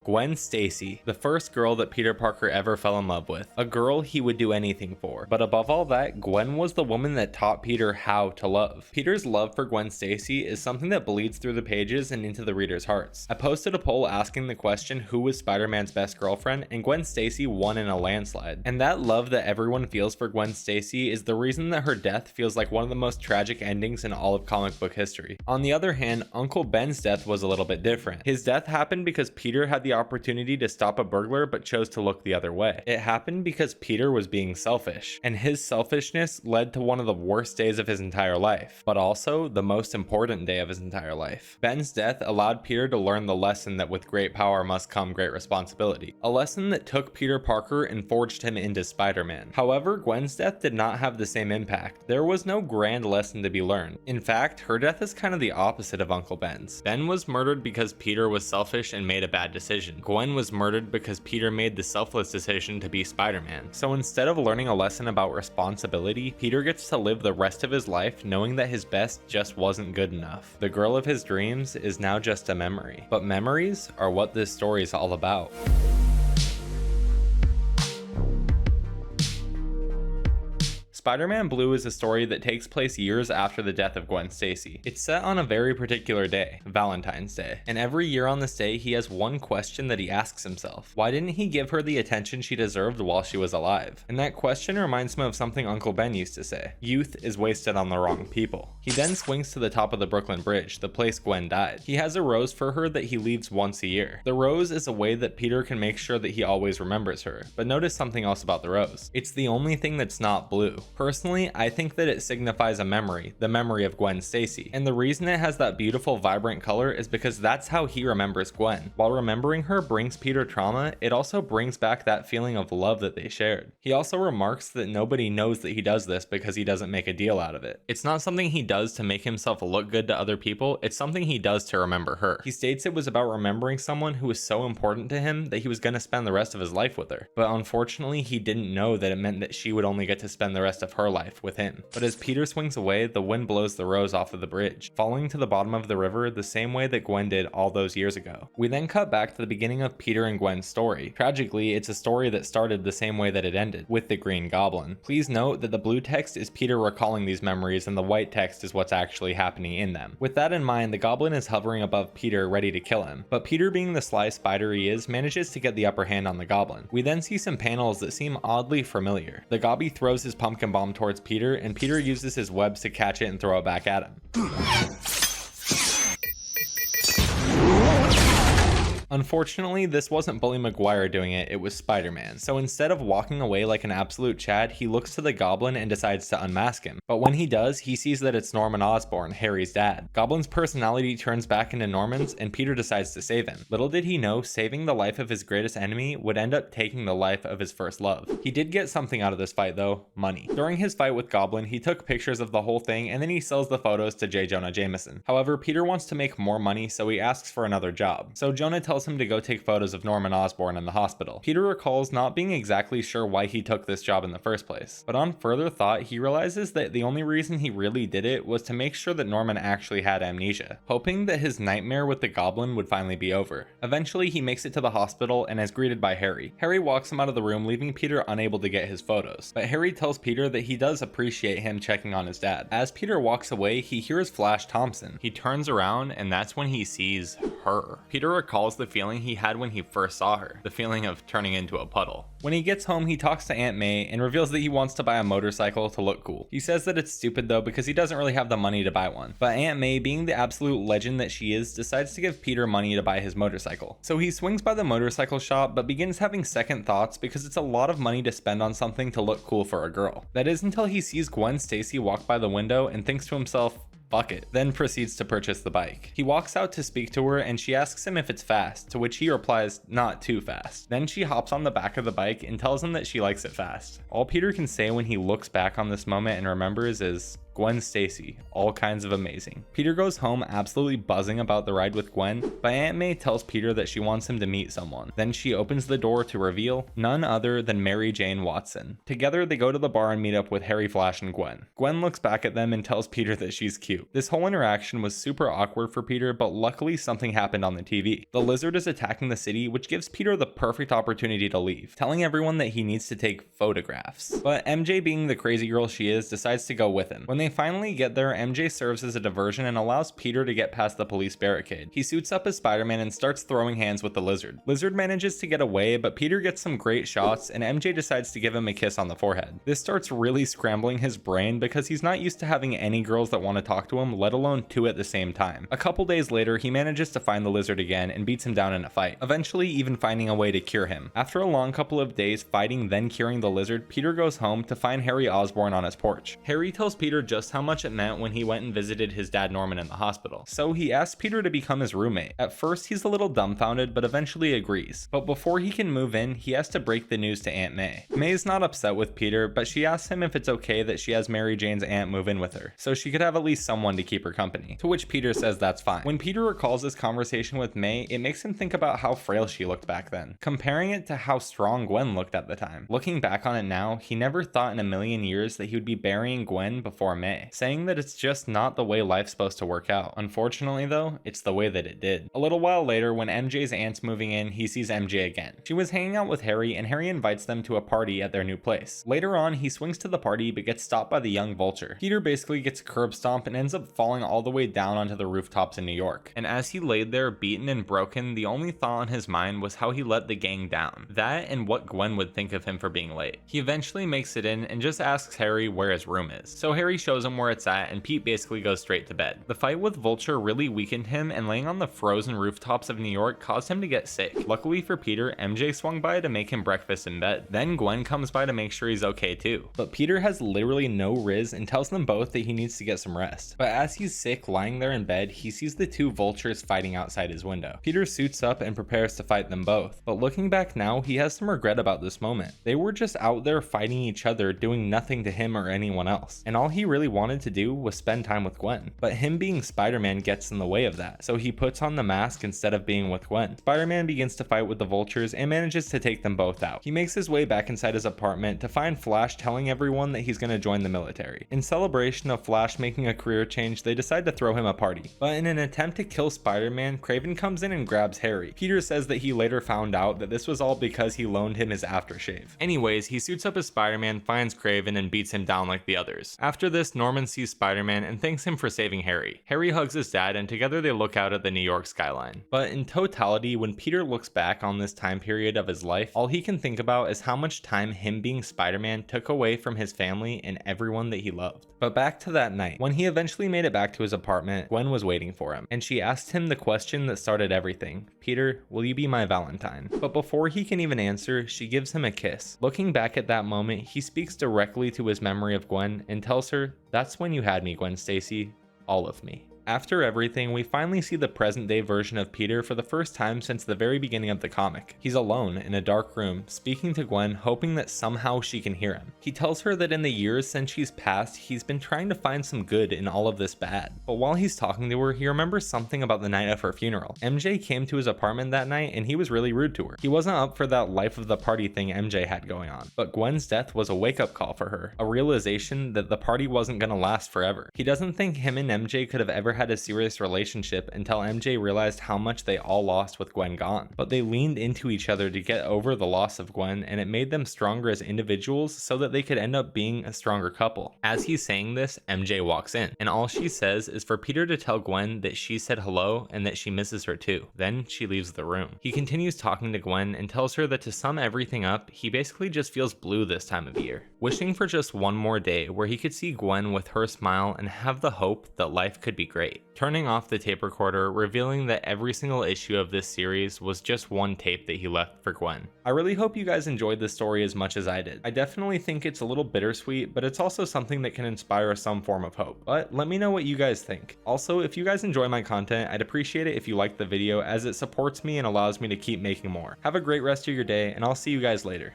Gwen Stacy, the first girl that Peter Parker ever fell in love with, a girl he would do anything for. But above all that, Gwen was the woman that taught Peter how to love. Peter's love for Gwen Stacy is something that bleeds through the pages and into the readers' hearts. I posted a poll asking the question, who was Spider-Man's best girlfriend, and Gwen Stacy won in a landslide. And that love that everyone feels for Gwen Stacy is the reason that her death feels like one of the most tragic endings in all of comic book history. On the other hand, Uncle Ben's death was a little bit different. His death happened because Peter had the opportunity to stop a burglar but chose to look the other way. It happened because Peter was being selfish, and his selfishness led to one of the worst days of his entire life, but also the most important day of his entire life. Ben's death allowed Peter to learn the lesson that with great power must come great responsibility, a lesson that took Peter Parker and forged him into Spider-Man. However, Gwen's death did not have the same impact. There was no grand lesson to be learned. In fact, her death is kind of the opposite of Uncle Ben's. Ben was murdered because Peter was selfish and made a bad decision. Gwen was murdered because Peter made the selfless decision to be Spider-Man. So instead of learning a lesson about responsibility, Peter gets to live the rest of his life knowing that his best just wasn't good enough. The girl of his dreams is now just a memory. But memories are what this story is all about. Spider-Man Blue is a story that takes place years after the death of Gwen Stacy. It's set on a very particular day, Valentine's Day, and every year on this day he has one question that he asks himself. Why didn't he give her the attention she deserved while she was alive? And that question reminds him of something Uncle Ben used to say: youth is wasted on the wrong people. He then swings to the top of the Brooklyn Bridge, the place Gwen died. He has a rose for her that he leaves once a year. The rose is a way that Peter can make sure that he always remembers her. But notice something else about the rose. It's the only thing that's not blue. Personally, I think that it signifies a memory, the memory of Gwen Stacy. And the reason it has that beautiful, vibrant color is because that's how he remembers Gwen. While remembering her brings Peter trauma, it also brings back that feeling of love that they shared. He also remarks that nobody knows that he does this because he doesn't make a deal out of it. It's not something he does to make himself look good to other people, it's something he does to remember her. He states it was about remembering someone who was so important to him that he was going to spend the rest of his life with her. But unfortunately, he didn't know that it meant that she would only get to spend the rest of her life with him. But as Peter swings away, the wind blows the rose off of the bridge, falling to the bottom of the river the same way that Gwen did all those years ago. We then cut back to the beginning of Peter and Gwen's story. Tragically, it's a story that started the same way that it ended, with the Green Goblin. Please note that the blue text is Peter recalling these memories and the white text is what's actually happening in them. With that in mind, the Goblin is hovering above Peter, ready to kill him. But Peter, being the sly spider he is, manages to get the upper hand on the Goblin. We then see some panels that seem oddly familiar. The Gobby throws his pumpkin bomb towards Peter, and Peter uses his webs to catch it and throw it back at him. Unfortunately, this wasn't Bully Maguire doing it, it was Spider-Man. So instead of walking away like an absolute Chad, he looks to the Goblin and decides to unmask him. But when he does, he sees that it's Norman Osborn, Harry's dad. Goblin's personality turns back into Norman's, and Peter decides to save him. Little did he know, saving the life of his greatest enemy would end up taking the life of his first love. He did get something out of this fight though: money. During his fight with Goblin, he took pictures of the whole thing and then he sells the photos to J. Jonah Jameson. However, Peter wants to make more money, so he asks for another job. So Jonah tells him to go take photos of Norman Osborn in the hospital. Peter recalls not being exactly sure why he took this job in the first place, but on further thought, he realizes that the only reason he really did it was to make sure that Norman actually had amnesia, hoping that his nightmare with the Goblin would finally be over. Eventually, he makes it to the hospital and is greeted by Harry. Harry walks him out of the room, leaving Peter unable to get his photos, but Harry tells Peter that he does appreciate him checking on his dad. As Peter walks away, he hears Flash Thompson. He turns around and that's when he sees her. Peter recalls the feeling he had when he first saw her, the feeling of turning into a puddle. When he gets home, he talks to Aunt May and reveals that he wants to buy a motorcycle to look cool. He says that it's stupid though because he doesn't really have the money to buy one. But Aunt May, being the absolute legend that she is, decides to give Peter money to buy his motorcycle. So he swings by the motorcycle shop but begins having second thoughts because it's a lot of money to spend on something to look cool for a girl. That is until he sees Gwen Stacy walk by the window and thinks to himself, fuck it, then proceeds to purchase the bike. He walks out to speak to her and she asks him if it's fast, to which he replies, not too fast. Then she hops on the back of the bike and tells him that she likes it fast. All Peter can say when he looks back on this moment and remembers is, Gwen Stacy, all kinds of amazing. Peter goes home absolutely buzzing about the ride with Gwen, but Aunt May tells Peter that she wants him to meet someone. Then she opens the door to reveal none other than Mary Jane Watson. Together they go to the bar and meet up with Harry, Flash, and Gwen. Gwen looks back at them and tells Peter that she's cute. This whole interaction was super awkward for Peter, but luckily something happened on the TV. The lizard is attacking the city, which gives Peter the perfect opportunity to leave, telling everyone that he needs to take photographs. But MJ, being the crazy girl she is, decides to go with him. When they finally get there, MJ serves as a diversion and allows Peter to get past the police barricade. He suits up as Spider-Man and starts throwing hands with the lizard. Lizard manages to get away, but Peter gets some great shots and MJ decides to give him a kiss on the forehead. This starts really scrambling his brain because he's not used to having any girls that want to talk to him, let alone two at the same time. A couple days later, he manages to find the lizard again and beats him down in a fight, eventually even finding a way to cure him. After a long couple of days fighting then curing the lizard, Peter goes home to find Harry Osborn on his porch. Harry tells Peter just how much it meant when he went and visited his dad Norman in the hospital, so he asks Peter to become his roommate. At first he's a little dumbfounded, but eventually agrees. But before he can move in, he has to break the news to Aunt May. May's not upset with Peter, but she asks him if it's okay that she has Mary Jane's aunt move in with her, so she could have at least someone to keep her company, to which Peter says that's fine. When Peter recalls his conversation with May, it makes him think about how frail she looked back then, comparing it to how strong Gwen looked at the time. Looking back on it now, he never thought in a million years that he would be burying Gwen before May, saying that it's just not the way life's supposed to work out. Unfortunately though, it's the way that it did. A little while later, when MJ's aunt's moving in, he sees MJ again. She was hanging out with Harry and Harry invites them to a party at their new place. Later on, he swings to the party but gets stopped by the young Vulture. Peter basically gets curb stomped and ends up falling all the way down onto the rooftops in New York. And as he laid there beaten and broken, the only thought on his mind was how he let the gang down. That and what Gwen would think of him for being late. He eventually makes it in and just asks Harry where his room is. So Harry shows him where it's at and Pete basically goes straight to bed. The fight with Vulture really weakened him and laying on the frozen rooftops of New York caused him to get sick. Luckily for Peter, MJ swung by to make him breakfast in bed. Then Gwen comes by to make sure he's okay too. But Peter has literally no riz and tells them both that he needs to get some rest. But as he's sick lying there in bed, he sees the two vultures fighting outside his window. Peter suits up and prepares to fight them both. But looking back now, he has some regret about this moment. They were just out there fighting each other, doing nothing to him or anyone else. And all he really wanted to do was spend time with Gwen. But him being Spider-Man gets in the way of that, so he puts on the mask instead of being with Gwen. Spider-Man begins to fight with the vultures and manages to take them both out. He makes his way back inside his apartment to find Flash telling everyone that he's going to join the military. In celebration of Flash making a career change, they decide to throw him a party. But in an attempt to kill Spider-Man, Kraven comes in and grabs Harry. Peter says that he later found out that this was all because he loaned him his aftershave. Anyways, he suits up as Spider-Man, finds Kraven, and beats him down like the others. After this, Norman sees Spider-Man and thanks him for saving Harry. Harry hugs his dad and together they look out at the New York skyline. But in totality, when Peter looks back on this time period of his life, all he can think about is how much time him being Spider-Man took away from his family and everyone that he loved. But back to that night, when he eventually made it back to his apartment, Gwen was waiting for him, and she asked him the question that started everything. Peter, will you be my Valentine? But before he can even answer, she gives him a kiss. Looking back at that moment, he speaks directly to his memory of Gwen and tells her, "That's when you had me, Gwen Stacy, all of me." After everything, we finally see the present day version of Peter for the first time since the very beginning of the comic. He's alone in a dark room, speaking to Gwen, hoping that somehow she can hear him. He tells her that in the years since she's passed, he's been trying to find some good in all of this bad. But while he's talking to her, he remembers something about the night of her funeral. MJ came to his apartment that night and he was really rude to her. He wasn't up for that life of the party thing MJ had going on. But Gwen's death was a wake-up call for her, a realization that the party wasn't gonna last forever. He doesn't think him and MJ could have ever had a serious relationship until MJ realized how much they all lost with Gwen gone. But they leaned into each other to get over the loss of Gwen, and it made them stronger as individuals so that they could end up being a stronger couple. As he's saying this, MJ walks in, and all she says is for Peter to tell Gwen that she said hello and that she misses her too. Then she leaves the room. He continues talking to Gwen and tells her that to sum everything up, he basically just feels blue this time of year, wishing for just one more day where he could see Gwen with her smile and have the hope that life could be great. Turning off the tape recorder, revealing that every single issue of this series was just one tape that he left for Gwen. I really hope you guys enjoyed this story as much as I did. I definitely think it's a little bittersweet, but it's also something that can inspire some form of hope. But let me know what you guys think. Also, if you guys enjoy my content, I'd appreciate it if you liked the video as it supports me and allows me to keep making more. Have a great rest of your day, and I'll see you guys later.